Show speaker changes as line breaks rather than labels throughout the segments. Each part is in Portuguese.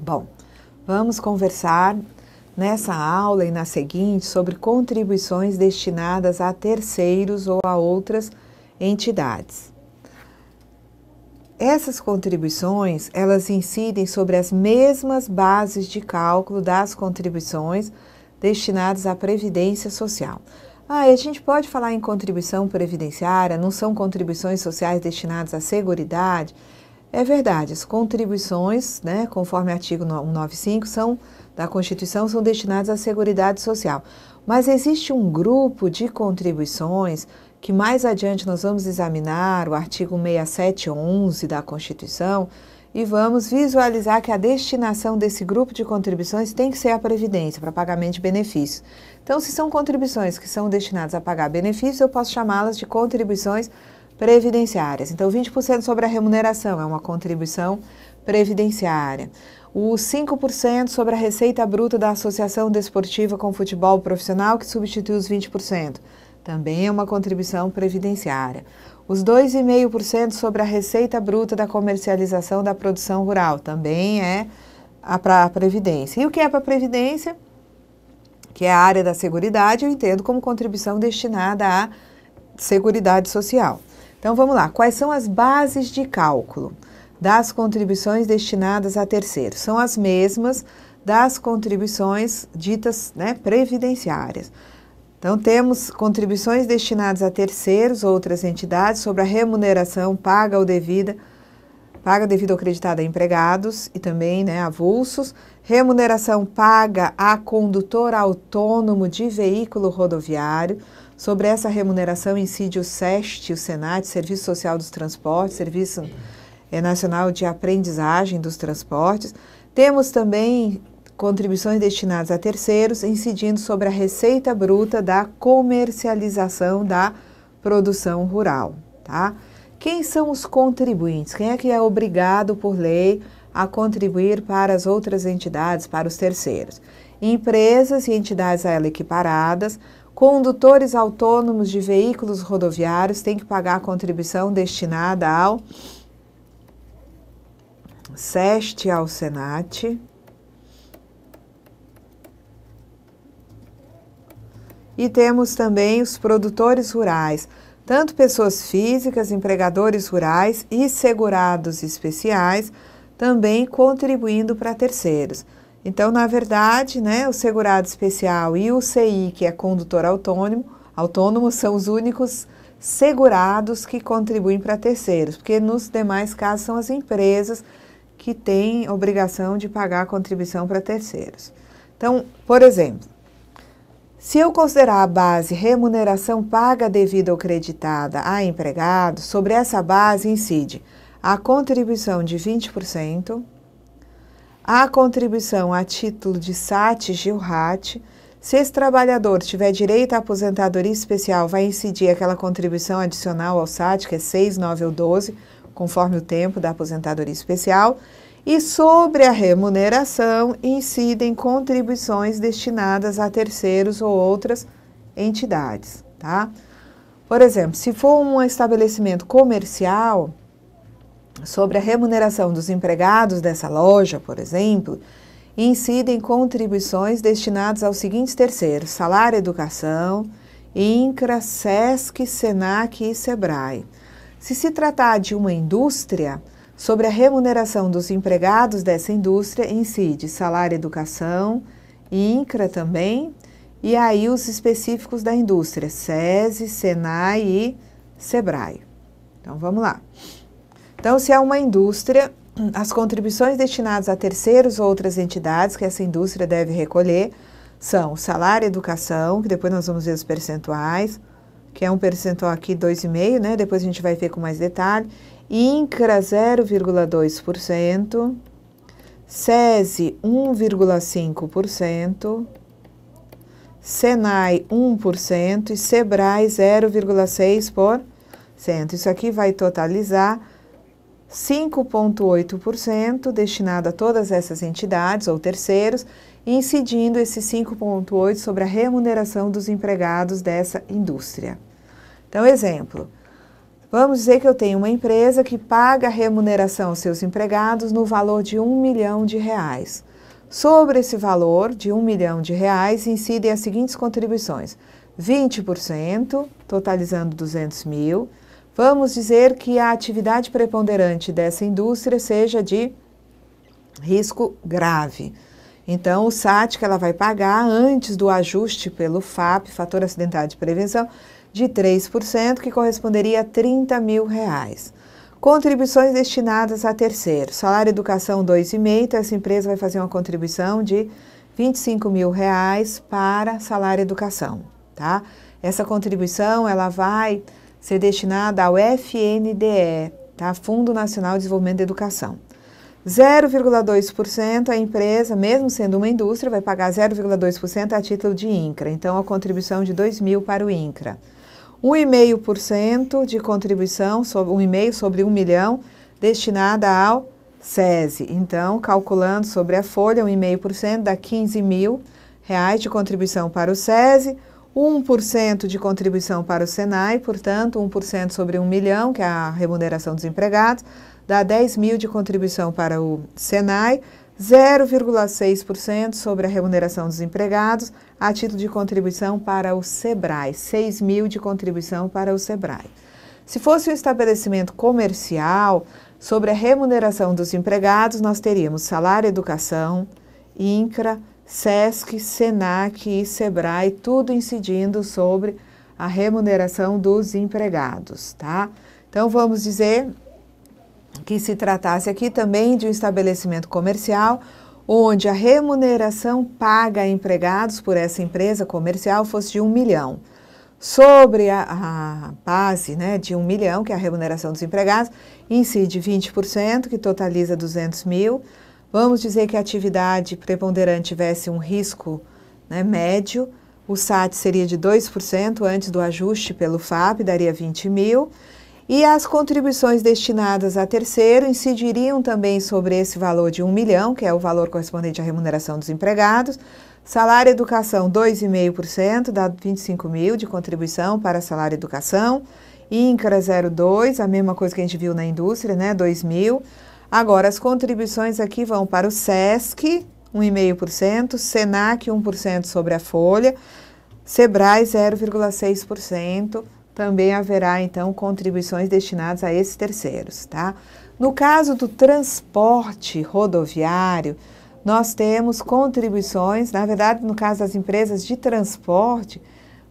Bom, vamos conversar nessa aula e na seguinte sobre contribuições destinadas a terceiros ou a outras entidades. Essas contribuições, elas incidem sobre as mesmas bases de cálculo das contribuições destinadas à Previdência Social. E a gente pode falar em contribuição previdenciária, não são contribuições sociais destinadas à Seguridade? É verdade, as contribuições, conforme o artigo 195 da Constituição, são destinadas à Seguridade Social. Mas existe um grupo de contribuições que mais adiante nós vamos examinar o artigo 6711 da Constituição e vamos visualizar que a destinação desse grupo de contribuições tem que ser a Previdência, para pagamento de benefícios. Então, se são contribuições que são destinadas a pagar benefícios, eu posso chamá-las de contribuições previdenciárias. Então, 20% sobre a remuneração é uma contribuição previdenciária. Os 5% sobre a receita bruta da associação desportiva com futebol profissional, que substitui os 20%, também é uma contribuição previdenciária. Os 2,5% sobre a receita bruta da comercialização da produção rural, também é para a Previdência. E o que é para a Previdência? Que é a área da Seguridade, eu entendo como contribuição destinada à Seguridade Social. Então, vamos lá. Quais são as bases de cálculo das contribuições destinadas a terceiros? São as mesmas das contribuições ditas previdenciárias. Então, temos contribuições destinadas a terceiros ou outras entidades sobre a remuneração paga ou devida ou acreditada a empregados e também avulsos, remuneração paga a condutor autônomo de veículo rodoviário. Sobre essa remuneração incide o SEST, o SENAT, Serviço Social dos Transportes, Serviço Nacional de Aprendizagem dos Transportes. Temos também contribuições destinadas a terceiros, incidindo sobre a receita bruta da comercialização da produção rural, tá? Quem são os contribuintes? Quem é que é obrigado por lei a contribuir para as outras entidades, para os terceiros? Empresas e entidades a ela equiparadas, condutores autônomos de veículos rodoviários têm que pagar a contribuição destinada ao SEST e ao SENAT. E temos também os produtores rurais, tanto pessoas físicas, empregadores rurais e segurados especiais, também contribuindo para terceiros. Então, na verdade, o segurado especial e o CI, que é condutor autônomo, são os únicos segurados que contribuem para terceiros, porque nos demais casos são as empresas que têm obrigação de pagar a contribuição para terceiros. Então, por exemplo, se eu considerar a base remuneração paga devida ou creditada a empregado, sobre essa base incide a contribuição de 20%, a contribuição a título de SAT e GILRAT. Se esse trabalhador tiver direito à aposentadoria especial, vai incidir aquela contribuição adicional ao SAT, que é 6, 9 ou 12, conforme o tempo da aposentadoria especial. E sobre a remuneração incidem contribuições destinadas a terceiros ou outras entidades, tá? Por exemplo, se for um estabelecimento comercial, sobre a remuneração dos empregados dessa loja, por exemplo, incidem contribuições destinadas aos seguintes terceiros: Salário Educação, INCRA, SESC, SENAC e SEBRAE. Se tratar de uma indústria, sobre a remuneração dos empregados dessa indústria, incide Salário Educação, INCRA também, e aí os específicos da indústria, SESI, SENAI e SEBRAE. Então, vamos lá. Então, se é uma indústria, as contribuições destinadas a terceiros ou outras entidades que essa indústria deve recolher são Salário Educação, que depois nós vamos ver os percentuais, que é um percentual aqui 2,5%, depois a gente vai ver com mais detalhe. INCRA 0,2%, SESI 1,5%, SENAI 1% e SEBRAE 0,6%. Isso aqui vai totalizar 5,8% destinado a todas essas entidades ou terceiros, incidindo esse 5,8% sobre a remuneração dos empregados dessa indústria. Então, exemplo, Vamos dizer que eu tenho uma empresa que paga a remuneração aos seus empregados no valor de R$ 1 milhão. Sobre esse valor de R$ 1 milhão incidem as seguintes contribuições: 20%, totalizando 200 mil. Vamos dizer que a atividade preponderante dessa indústria seja de risco grave. Então, o SAT que ela vai pagar antes do ajuste pelo FAP, Fator Acidental de Prevenção, de 3%, que corresponderia a R$ 30 mil. Contribuições destinadas a terceiro. Salário e educação, 2,5%. Então, essa empresa vai fazer uma contribuição de R$ 25 mil para salário e educação, tá? Essa contribuição, ela vai ser destinada ao FNDE, tá? Fundo Nacional de Desenvolvimento da Educação. 0,2% a empresa, mesmo sendo uma indústria, vai pagar 0,2% a título de INCRA. Então, a contribuição de R$ 2 mil para o INCRA. 1,5% de contribuição, 1,5% sobre 1 milhão, destinada ao SESI. Então, calculando sobre a folha, 1,5% dá R$ 15 mil de contribuição para o SESI, 1% de contribuição para o SENAI, portanto, 1% sobre 1 milhão, que é a remuneração dos empregados, dá 10 mil de contribuição para o SENAI, 0,6% sobre a remuneração dos empregados, a título de contribuição para o SEBRAE, 6 mil de contribuição para o SEBRAE. Se fosse um estabelecimento comercial, sobre a remuneração dos empregados, nós teríamos salário e educação, INCRA, SESC, SENAC e SEBRAE, tudo incidindo sobre a remuneração dos empregados, tá? Então, vamos dizer que se tratasse aqui também de um estabelecimento comercial, onde a remuneração paga a empregados por essa empresa comercial fosse de 1 milhão. Sobre a base, né, de 1 milhão, que é a remuneração dos empregados, incide 20%, que totaliza 200 mil. Vamos dizer que a atividade preponderante tivesse um risco, né, médio, o SAT seria de 2% antes do ajuste pelo FAP, daria 20 mil. E as contribuições destinadas a terceiro incidiriam também sobre esse valor de 1 milhão, que é o valor correspondente à remuneração dos empregados. Salário e educação, 2,5%, dá 25 mil de contribuição para salário e educação. INCRA, 0,2%, a mesma coisa que a gente viu na indústria, né, 2 mil. Agora, as contribuições aqui vão para o SESC, 1,5%, SENAC, 1% sobre a folha, SEBRAE, 0,6%. Também haverá, então, contribuições destinadas a esses terceiros, tá? No caso do transporte rodoviário, nós temos contribuições, na verdade, no caso das empresas de transporte,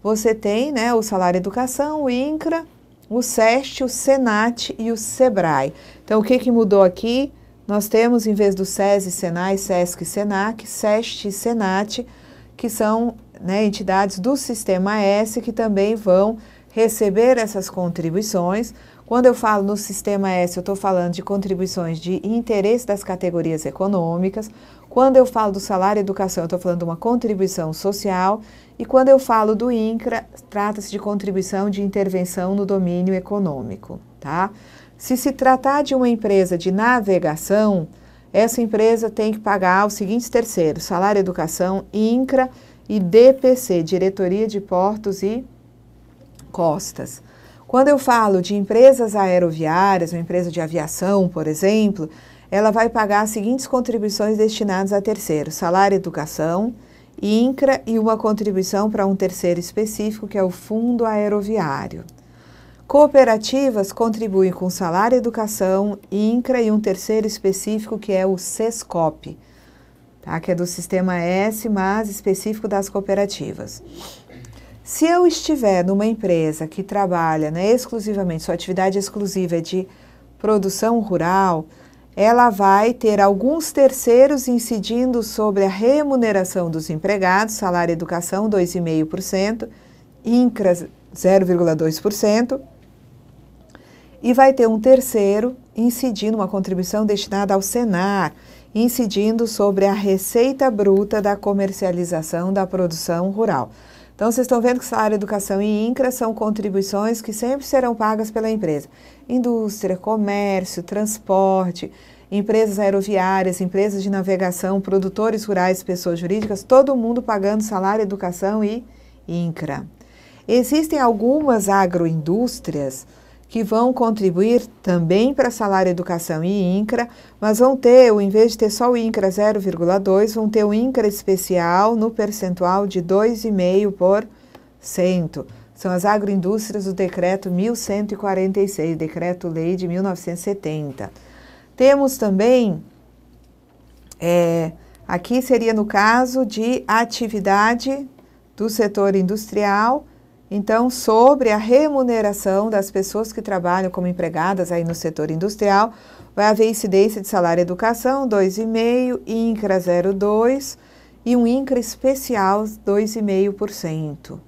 você tem, né, o salário e educação, o INCRA, o SEST, o SENAT e o SEBRAE. Então, o que mudou aqui? Nós temos, em vez do SESI, SENAI, SESC, SENAC, SEST e SENAT, que são, né, entidades do Sistema S que também vão receber essas contribuições. Quando eu falo no Sistema S, eu estou falando de contribuições de interesse das categorias econômicas. Quando eu falo do salário e educação, eu estou falando de uma contribuição social. E quando eu falo do INCRA, trata-se de contribuição de intervenção no domínio econômico, tá? Se tratar de uma empresa de navegação, essa empresa tem que pagar os seguintes terceiros: salário e educação, INCRA e DPC, Diretoria de Portos e Costas. Quando eu falo de empresas aeroviárias, uma empresa de aviação, por exemplo, ela vai pagar as seguintes contribuições destinadas a terceiros: salário e educação, INCRA e uma contribuição para um terceiro específico, que é o Fundo Aeroviário. Cooperativas contribuem com salário e educação, INCRA e um terceiro específico, que é o SESCOP, tá? Que é do Sistema S, mas específico das cooperativas. Se eu estiver numa empresa que trabalha, né, exclusivamente, sua atividade exclusiva é de produção rural, ela vai ter alguns terceiros incidindo sobre a remuneração dos empregados, salário e educação, 2,5%, INCRA, 0,2%, e vai ter um terceiro incidindo, uma contribuição destinada ao SENAR, incidindo sobre a receita bruta da comercialização da produção rural. Então, vocês estão vendo que salário, educação e INCRA são contribuições que sempre serão pagas pela empresa. Indústria, comércio, transporte, empresas aeroviárias, empresas de navegação, produtores rurais, pessoas jurídicas, todo mundo pagando salário, educação e INCRA. Existem algumas agroindústrias que vão contribuir também para salário, educação e INCRA, mas vão ter, em vez de ter só o INCRA 0,2, vão ter o INCRA especial no percentual de 2,5%. São as agroindústrias do decreto 1146, decreto-lei de 1970. Temos também, aqui seria no caso de atividade do setor industrial, então sobre a remuneração das pessoas que trabalham como empregadas aí no setor industrial, vai haver incidência de salário e educação 2,5%, INCRA 0,2% e um INCRA especial 2,5%.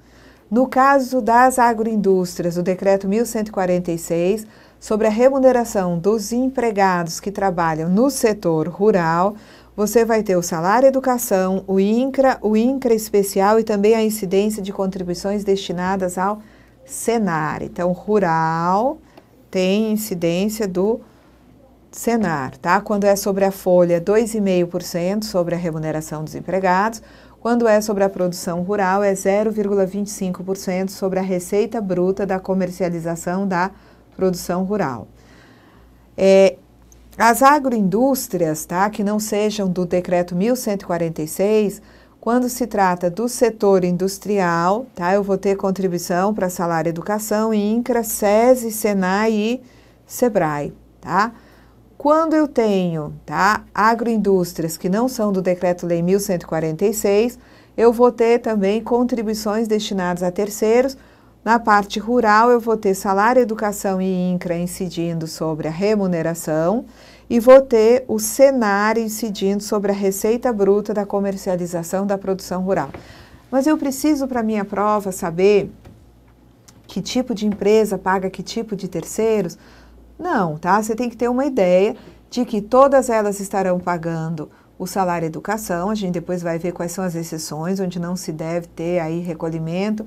No caso das agroindústrias, o decreto 1146, sobre a remuneração dos empregados que trabalham no setor rural, você vai ter o salário educação, o INCRA especial e também a incidência de contribuições destinadas ao Senar. Então, rural tem incidência do Senar, tá? Quando é sobre a folha, 2,5% sobre a remuneração dos empregados. Quando é sobre a produção rural, é 0,25% sobre a receita bruta da comercialização da produção rural. As agroindústrias, tá, que não sejam do decreto 1146, quando se trata do setor industrial, tá, eu vou ter contribuição para salário e educação, INCRA, SESI, SENAI e SEBRAE, tá? Quando eu tenho, tá, agroindústrias que não são do decreto-lei 1146, eu vou ter também contribuições destinadas a terceiros. Na parte rural, eu vou ter salário, educação e INCRA incidindo sobre a remuneração e vou ter o Senar incidindo sobre a receita bruta da comercialização da produção rural. Mas eu preciso, para minha prova, saber que tipo de empresa paga que tipo de terceiros? Não, tá? Você tem que ter uma ideia de que todas elas estarão pagando o salário educação. A gente depois vai ver quais são as exceções, onde não se deve ter aí recolhimento.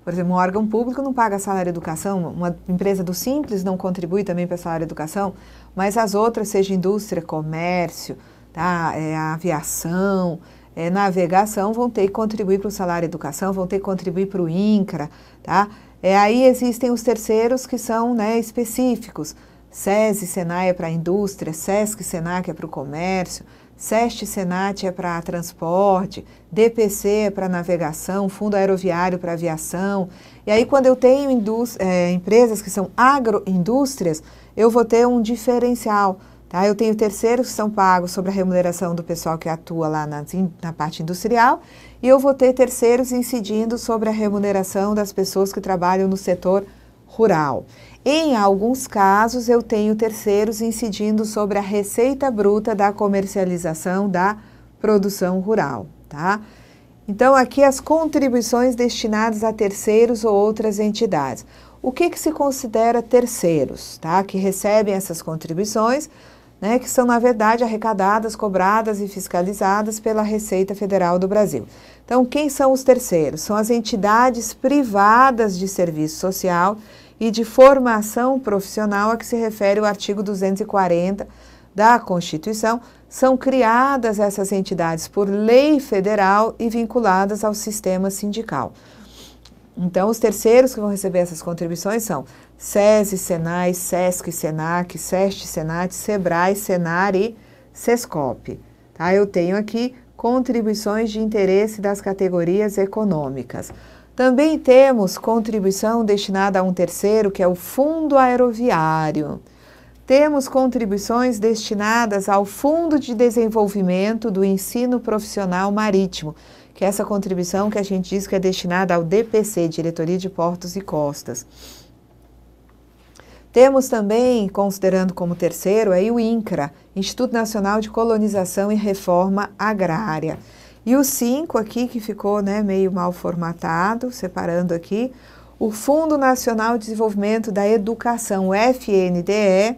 Por exemplo, um órgão público não paga salário educação, uma empresa do Simples não contribui também para salário educação, mas as outras, seja indústria, comércio, tá? Aviação, navegação, vão ter que contribuir para o salário educação, vão ter que contribuir para o INCRA, tá? Aí existem os terceiros que são, né, específicos. SESI, SENAI é para a indústria, SESC, SENAC é para o comércio, SEST, SENAT é para transporte, DPC é para navegação, Fundo Aeroviário para aviação. E aí, quando eu tenho empresas que são agroindústrias, eu vou ter um diferencial, tá? Eu tenho terceiros que são pagos sobre a remuneração do pessoal que atua lá na parte industrial e eu vou ter terceiros incidindo sobre a remuneração das pessoas que trabalham no setor rural. Em alguns casos, eu tenho terceiros incidindo sobre a receita bruta da comercialização da produção rural, tá? Então, aqui as contribuições destinadas a terceiros ou outras entidades. O que se considera terceiros, tá? Que recebem essas contribuições, né? Que são, na verdade, arrecadadas, cobradas e fiscalizadas pela Receita Federal do Brasil. Então, quem são os terceiros? São as entidades privadas de serviço social e de formação profissional a que se refere o artigo 240 da Constituição. São criadas essas entidades por lei federal e vinculadas ao sistema sindical. Então, os terceiros que vão receber essas contribuições são SESI, SENAI, SESC, SENAC, SEST, SENAT, SEBRAE, SENAR e SESCOP. Tá? Eu tenho aqui contribuições de interesse das categorias econômicas. Também temos contribuição destinada a um terceiro, que é o Fundo Aeroviário. Temos contribuições destinadas ao Fundo de Desenvolvimento do Ensino Profissional Marítimo, que é essa contribuição que a gente diz que é destinada ao DPC, Diretoria de Portos e Costas. Temos também, considerando como terceiro, aí o INCRA, Instituto Nacional de Colonização e Reforma Agrária. E o 5 aqui, que ficou, né, meio mal formatado, separando aqui, o Fundo Nacional de Desenvolvimento da Educação, o FNDE,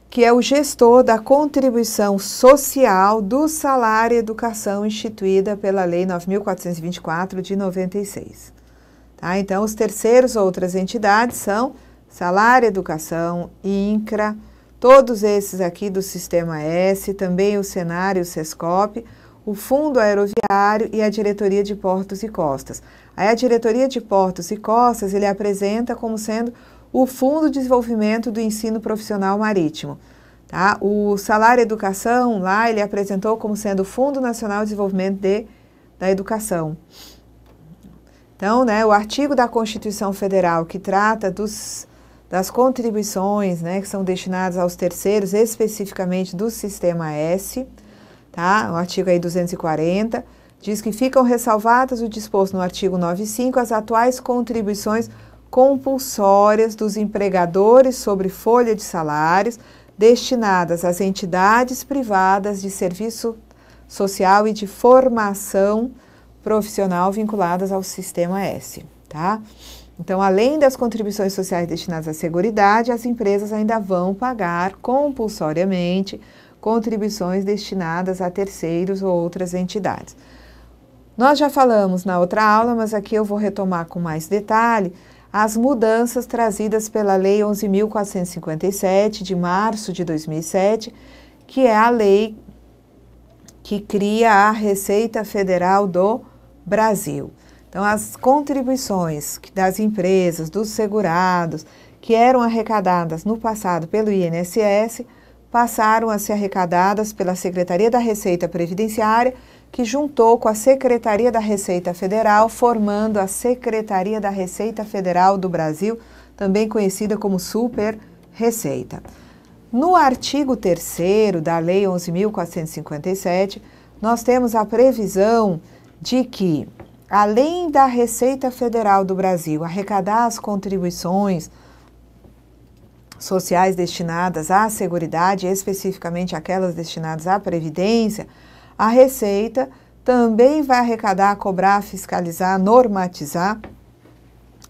que é o gestor da contribuição social do salário e educação instituída pela Lei 9.424 de 96. Tá? Então, os terceiros outras entidades são salário, educação, INCRA, todos esses aqui do Sistema S, também o Senar e o SESCOP, o Fundo Aeroviário e a Diretoria de Portos e Costas. Aí a Diretoria de Portos e Costas, ele apresenta como sendo o Fundo de Desenvolvimento do Ensino Profissional Marítimo. Tá? O Salário Educação, lá ele apresentou como sendo o Fundo Nacional de Desenvolvimento da Educação. Então, né, o artigo da Constituição Federal que trata das contribuições, né, que são destinadas aos terceiros, especificamente do Sistema S, tá? O artigo aí 240, diz que ficam ressalvadas o disposto no artigo 95 as atuais contribuições compulsórias dos empregadores sobre folha de salários destinadas às entidades privadas de serviço social e de formação profissional vinculadas ao Sistema S, tá? Então, além das contribuições sociais destinadas à Seguridade, as empresas ainda vão pagar compulsoriamente contribuições destinadas a terceiros ou outras entidades. Nós já falamos na outra aula, mas aqui eu vou retomar com mais detalhe as mudanças trazidas pela Lei 11.457, de março de 2007, que é a lei que cria a Receita Federal do Brasil. Então, as contribuições das empresas, dos segurados, que eram arrecadadas no passado pelo INSS, passaram a ser arrecadadas pela Secretaria da Receita Previdenciária, que juntou com a Secretaria da Receita Federal, formando a Secretaria da Receita Federal do Brasil, também conhecida como Super Receita. No artigo 3º da Lei 11.457, nós temos a previsão de que, além da Receita Federal do Brasil arrecadar as contribuições sociais destinadas à Seguridade, especificamente aquelas destinadas à Previdência, a Receita também vai arrecadar, cobrar, fiscalizar, normatizar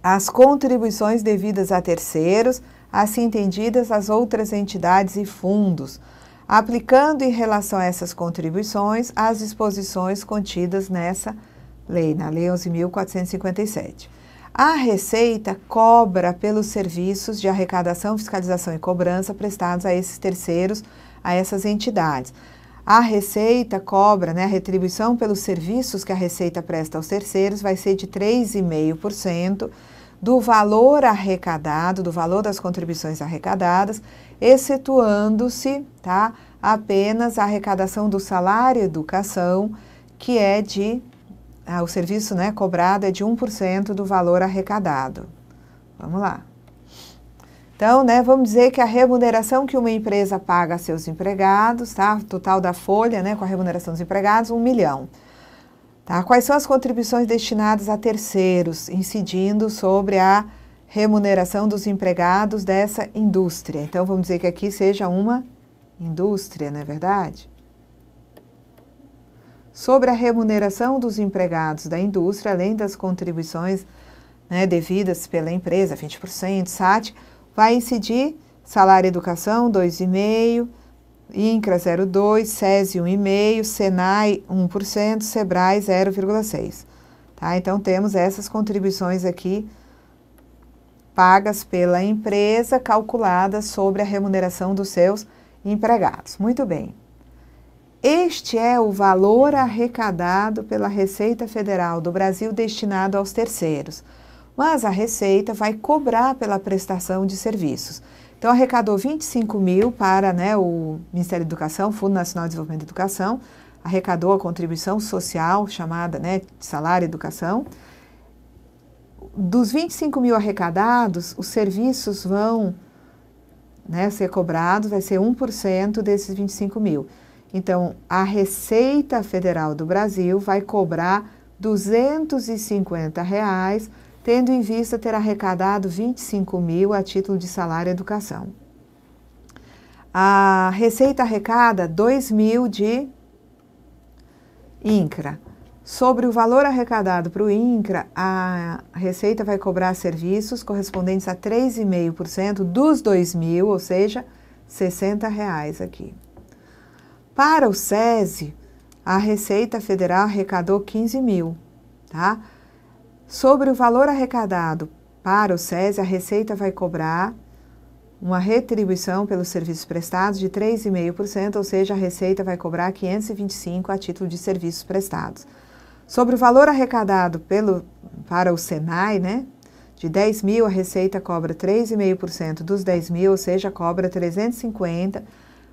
as contribuições devidas a terceiros, assim entendidas as outras entidades e fundos, aplicando em relação a essas contribuições as disposições contidas nessa lei, na Lei 11.457. A Receita cobra pelos serviços de arrecadação, fiscalização e cobrança prestados a esses terceiros, a essas entidades. A Receita cobra, né, a retribuição pelos serviços que a Receita presta aos terceiros vai ser de 3,5% do valor arrecadado, do valor das contribuições arrecadadas, excetuando-se, tá, apenas a arrecadação do salário educação, que é o serviço, né, cobrado é de 1% do valor arrecadado. Vamos lá. Então, né, vamos dizer que a remuneração que uma empresa paga a seus empregados, tá? Total da folha, né, com a remuneração dos empregados, 1 milhão. Tá? Quais são as contribuições destinadas a terceiros, incidindo sobre a remuneração dos empregados dessa indústria? Então, vamos dizer que aqui seja uma indústria, não é verdade? Sobre a remuneração dos empregados da indústria, além das contribuições, né, devidas pela empresa, 20%, SAT, vai incidir salário educação 2,5%, INCRA 0,2%, SESI 1,5%, SENAI 1%, SEBRAE 0,6%. Tá? Então, temos essas contribuições aqui pagas pela empresa, calculadas sobre a remuneração dos seus empregados. Muito bem. Este é o valor arrecadado pela Receita Federal do Brasil destinado aos terceiros. Mas a Receita vai cobrar pela prestação de serviços. Então, arrecadou 25 mil para, né, o Ministério da Educação, Fundo Nacional de Desenvolvimento da Educação, arrecadou a contribuição social, chamada, né, de salário e educação. Dos 25 mil arrecadados, os serviços vão, né, ser cobrados, vai ser 1% desses 25 mil. Então, a Receita Federal do Brasil vai cobrar R$ 250, tendo em vista ter arrecadado 25 mil a título de salário e educação. A Receita arrecada 2 mil de INCRA. Sobre o valor arrecadado para o INCRA, a Receita vai cobrar serviços correspondentes a 3,5% dos 2 mil, ou seja, R$ 60 aqui. Para o SESI, a Receita Federal arrecadou 15 mil, tá? Sobre o valor arrecadado para o SESI, a Receita vai cobrar uma retribuição pelos serviços prestados de 3,5%, ou seja, a Receita vai cobrar 525 a título de serviços prestados. Sobre o valor arrecadado para o SENAI, né, de 10 mil, a Receita cobra 3,5% dos 10 mil, ou seja, cobra 350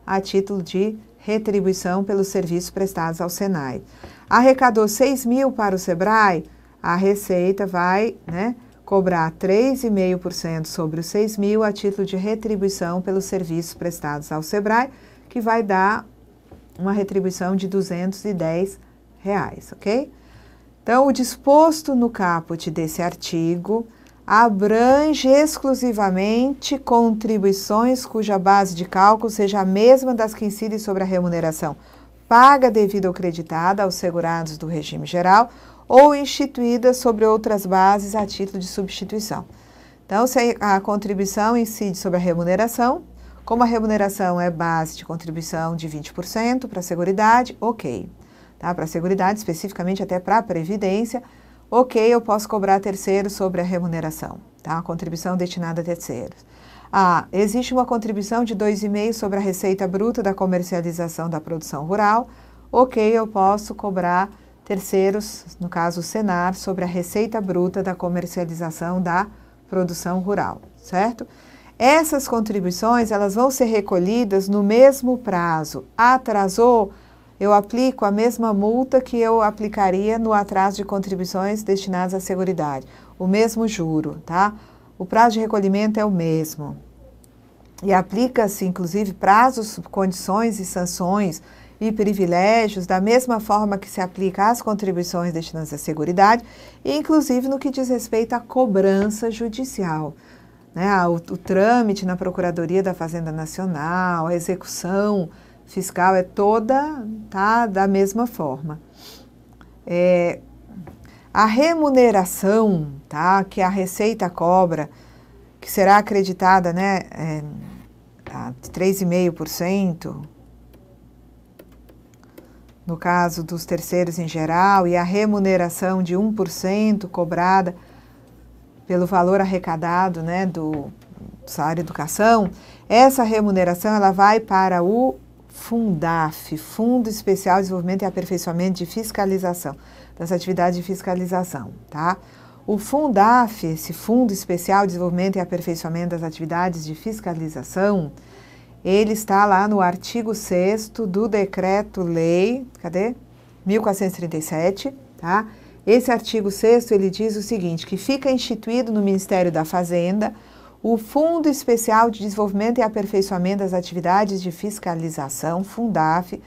a título de retribuição pelos serviços prestados ao Senai. Arrecadou 6 mil para o Sebrae, a Receita vai, né, cobrar 3,5% sobre os 6 mil a título de retribuição pelos serviços prestados ao Sebrae, que vai dar uma retribuição de R$210, ok? Então, o disposto no caput desse artigo abrange exclusivamente contribuições cuja base de cálculo seja a mesma das que incidem sobre a remuneração paga, devida ou creditada aos segurados do regime geral ou instituída sobre outras bases a título de substituição. Então, se a contribuição incide sobre a remuneração, como a remuneração é base de contribuição de 20% para a Seguridade, ok. Tá? Para a Seguridade, especificamente até para a Previdência, ok, eu posso cobrar terceiros sobre a remuneração, tá? A contribuição destinada a terceiros. Existe uma contribuição de 2,5% sobre a receita bruta da comercialização da produção rural, ok, eu posso cobrar terceiros, no caso o Senar, sobre a receita bruta da comercialização da produção rural, certo? Essas contribuições, elas vão ser recolhidas no mesmo prazo. Atrasou, eu aplico a mesma multa que eu aplicaria no atraso de contribuições destinadas à Seguridade. O mesmo juro, tá? O prazo de recolhimento é o mesmo. E aplica-se, inclusive, prazos, condições e sanções e privilégios da mesma forma que se aplica às contribuições destinadas à Seguridade, e inclusive no que diz respeito à cobrança judicial. Né? O trâmite na Procuradoria da Fazenda Nacional, a execução fiscal é toda, tá, da mesma forma. A remuneração, tá, que a Receita cobra, que será acreditada, né, de 3,5%, no caso dos terceiros em geral, e a remuneração de 1% cobrada pelo valor arrecadado, né, do salário educação, essa remuneração ela vai para o Fundaf, Fundo Especial de Desenvolvimento e Aperfeiçoamento de Fiscalização, das atividades de fiscalização, tá? O Fundaf, esse Fundo Especial de Desenvolvimento e Aperfeiçoamento das Atividades de Fiscalização, ele está lá no artigo 6º do Decreto-Lei, 1437, tá? Esse artigo 6º, ele diz o seguinte, que fica instituído no Ministério da Fazenda o Fundo Especial de Desenvolvimento e Aperfeiçoamento das Atividades de Fiscalização, Fundaf,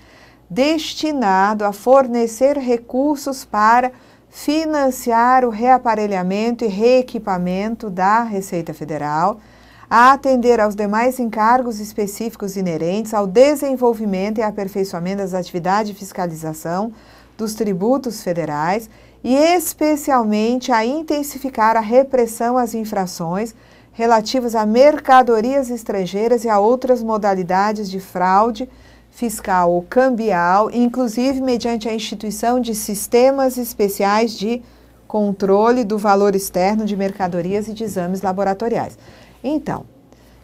destinado a fornecer recursos para financiar o reaparelhamento e reequipamento da Receita Federal, a atender aos demais encargos específicos inerentes ao desenvolvimento e aperfeiçoamento das atividades de fiscalização dos tributos federais e especialmente a intensificar a repressão às infrações relativas a mercadorias estrangeiras e a outras modalidades de fraude fiscal ou cambial, inclusive mediante a instituição de sistemas especiais de controle do valor externo de mercadorias e de exames laboratoriais. Então,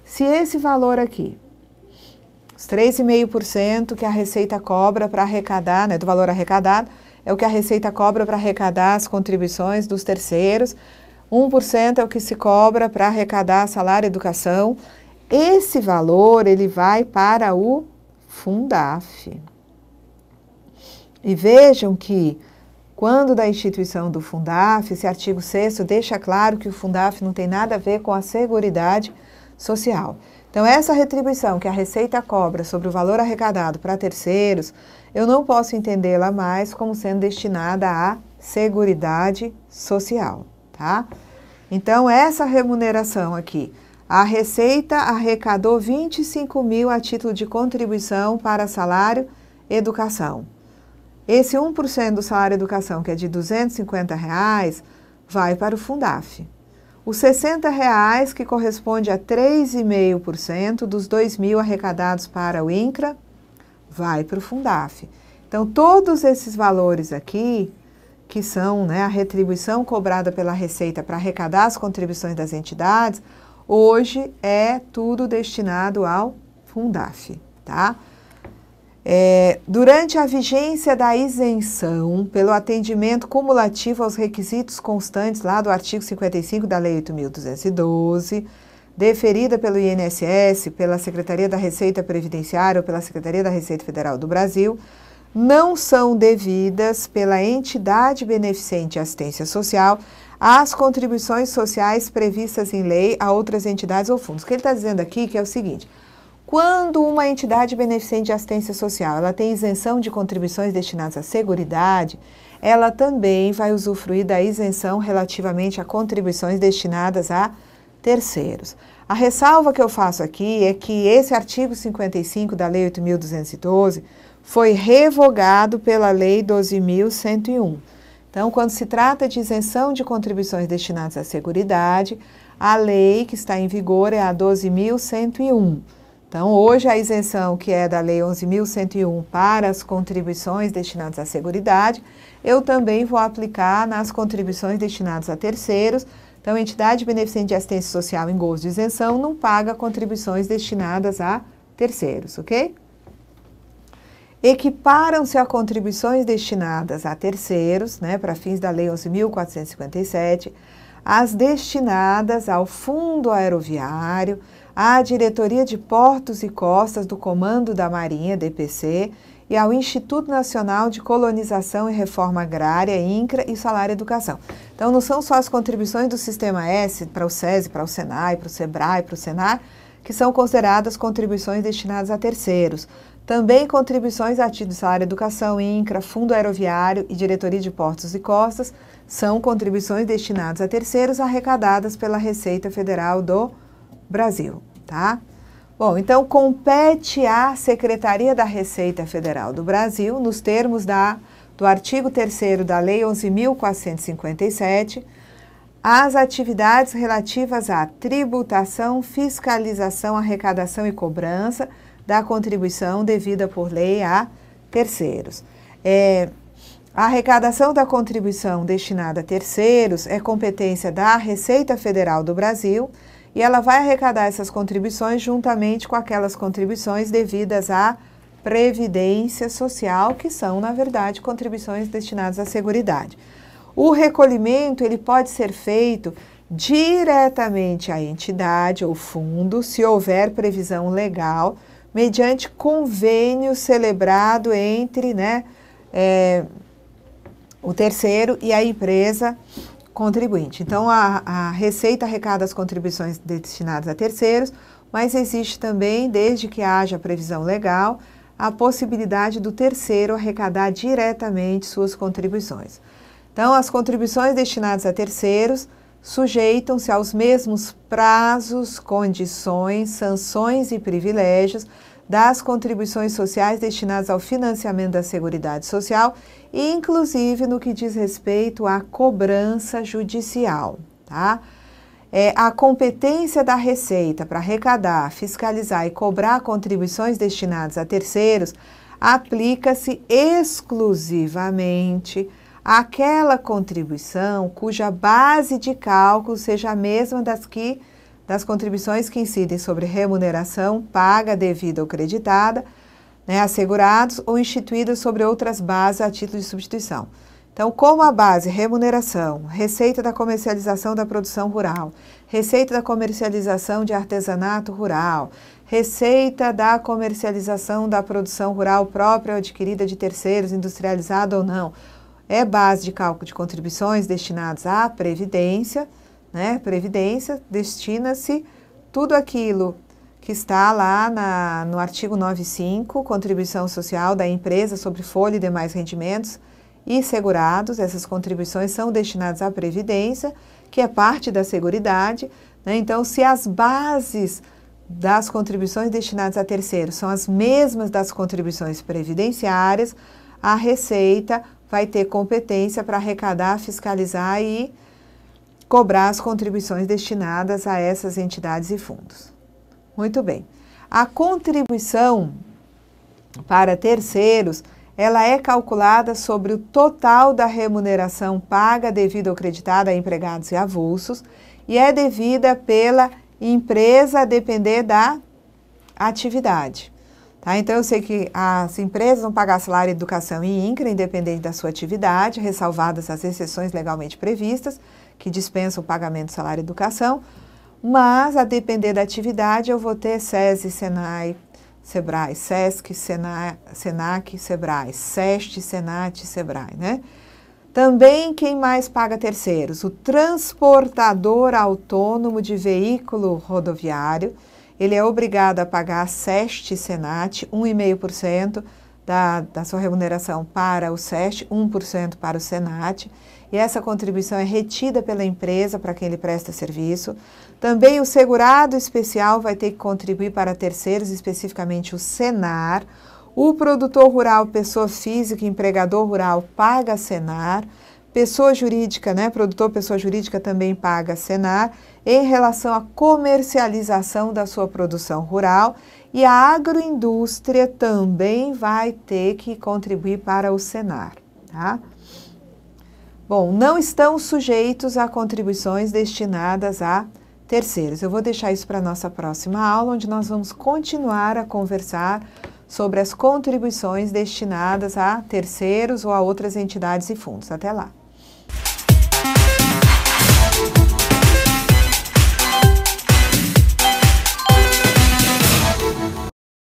se esse valor aqui, os 3,5% que a Receita cobra para arrecadar, né, do valor arrecadado, é o que a Receita cobra para arrecadar as contribuições dos terceiros, 1% é o que se cobra para arrecadar salário e educação. Esse valor, ele vai para o Fundaf. E vejam que, quando da instituição do Fundaf, esse artigo 6º deixa claro que o Fundaf não tem nada a ver com a Seguridade Social. Então, essa retribuição que a Receita cobra sobre o valor arrecadado para terceiros, eu não posso entendê-la mais como sendo destinada à Seguridade Social, tá? Então, essa remuneração aqui, a Receita arrecadou 25 mil a título de contribuição para salário e educação. Esse 1% do salário e educação, que é de R$ 250, vai para o Fundaf. Os R$ 60, que corresponde a 3,5% dos 2 mil arrecadados para o INCRA, vai para o Fundaf. Então, todos esses valores aqui, que são, né, a retribuição cobrada pela Receita para arrecadar as contribuições das entidades, hoje é tudo destinado ao Fundaf, tá? Durante a vigência da isenção pelo atendimento cumulativo aos requisitos constantes lá do artigo 55 da Lei 8.212, deferida pelo INSS, pela Secretaria da Receita Previdenciária ou pela Secretaria da Receita Federal do Brasil, não são devidas pela entidade beneficente de assistência social as contribuições sociais previstas em lei a outras entidades ou fundos. O que ele está dizendo aqui que é o seguinte: quando uma entidade beneficente de assistência social ela tem isenção de contribuições destinadas à Seguridade, ela também vai usufruir da isenção relativamente a contribuições destinadas a terceiros. A ressalva que eu faço aqui é que esse artigo 55 da Lei 8.212 foi revogado pela Lei 12.101. Então, quando se trata de isenção de contribuições destinadas à Seguridade, a lei que está em vigor é a 12.101. Então, hoje a isenção que é da Lei 11.101 para as contribuições destinadas à Seguridade, eu também vou aplicar nas contribuições destinadas a terceiros. Então, a entidade beneficente de assistência social em gozo de isenção não paga contribuições destinadas a terceiros, ok? Equiparam-se a contribuições destinadas a terceiros, para fins da Lei 11.457, as destinadas ao Fundo Aeroviário, à Diretoria de Portos e Costas do Comando da Marinha, DPC, e ao Instituto Nacional de Colonização e Reforma Agrária, INCRA, e Salário Educação. Então, não são só as contribuições do Sistema S para o SESI, para o SENAI, para o SEBRAE, para o SENAR, que são consideradas contribuições destinadas a terceiros. Também contribuições a título de Salário Educação, INCRA, Fundo Aeroviário e Diretoria de Portos e Costas são contribuições destinadas a terceiros arrecadadas pela Receita Federal do Brasil, tá? Bom, então compete à Secretaria da Receita Federal do Brasil, nos termos do artigo 3º da Lei 11.457, as atividades relativas à tributação, fiscalização, arrecadação e cobrança da contribuição devida por lei a terceiros. A arrecadação da contribuição destinada a terceiros é competência da Receita Federal do Brasil e ela vai arrecadar essas contribuições juntamente com aquelas contribuições devidas à Previdência Social, que são, na verdade, contribuições destinadas à Seguridade. O recolhimento ele pode ser feito diretamente à entidade ou fundo, se houver previsão legal, mediante convênio celebrado entre o terceiro e a empresa contribuinte. Então, a Receita arrecada as contribuições destinadas a terceiros, mas existe também, desde que haja previsão legal, a possibilidade do terceiro arrecadar diretamente suas contribuições. Então, as contribuições destinadas a terceiros sujeitam-se aos mesmos prazos, condições, sanções e privilégios das contribuições sociais destinadas ao financiamento da Seguridade Social, inclusive no que diz respeito à cobrança judicial, tá? A competência da Receita para arrecadar, fiscalizar e cobrar contribuições destinadas a terceiros aplica-se exclusivamente àquela contribuição cuja base de cálculo seja a mesma das contribuições que incidem sobre remuneração paga, devida ou creditada, assegurados ou instituídos sobre outras bases a título de substituição. Então, como a base remuneração, receita da comercialização da produção rural, receita da comercialização de artesanato rural, receita da comercialização da produção rural própria ou adquirida de terceiros, industrializada ou não, é base de cálculo de contribuições destinadas à Previdência, Previdência destina-se tudo aquilo que está lá no artigo 95, contribuição social da empresa sobre folha e demais rendimentos e segurados. Essas contribuições são destinadas à Previdência, que é parte da Seguridade. Então, se as bases das contribuições destinadas a terceiros são as mesmas das contribuições previdenciárias, a Receita vai ter competência para arrecadar, fiscalizar e cobrar as contribuições destinadas a essas entidades e fundos. Muito bem. A contribuição para terceiros, ela é calculada sobre o total da remuneração paga, devida ou creditada a empregados e avulsos e é devida pela empresa a depender da atividade. Tá? Então, eu sei que as empresas vão pagar salário, educação e INCRA, independente da sua atividade, ressalvadas as exceções legalmente previstas, que dispensam o pagamento do salário e educação, mas, a depender da atividade, eu vou ter SESI, SENAI, SEBRAE, SESC, SENAC, SEBRAE, SEST, SENAT, SEBRAE, né? Também quem mais paga terceiros? O transportador autônomo de veículo rodoviário, ele é obrigado a pagar SEST e SENAT, 1,5% da sua remuneração para o SEST, 1% para o SENAT, e essa contribuição é retida pela empresa para quem lhe presta serviço. Também o segurado especial vai ter que contribuir para terceiros, especificamente o SENAR. O produtor rural, pessoa física, empregador rural, paga SENAR. Pessoa jurídica, né? Produtor, pessoa jurídica também paga SENAR em relação à comercialização da sua produção rural. E a agroindústria também vai ter que contribuir para o SENAR, tá? Bom, não estão sujeitos a contribuições destinadas a terceiros. Eu vou deixar isso para a nossa próxima aula, onde nós vamos continuar a conversar sobre as contribuições destinadas a terceiros ou a outras entidades e fundos. Até lá!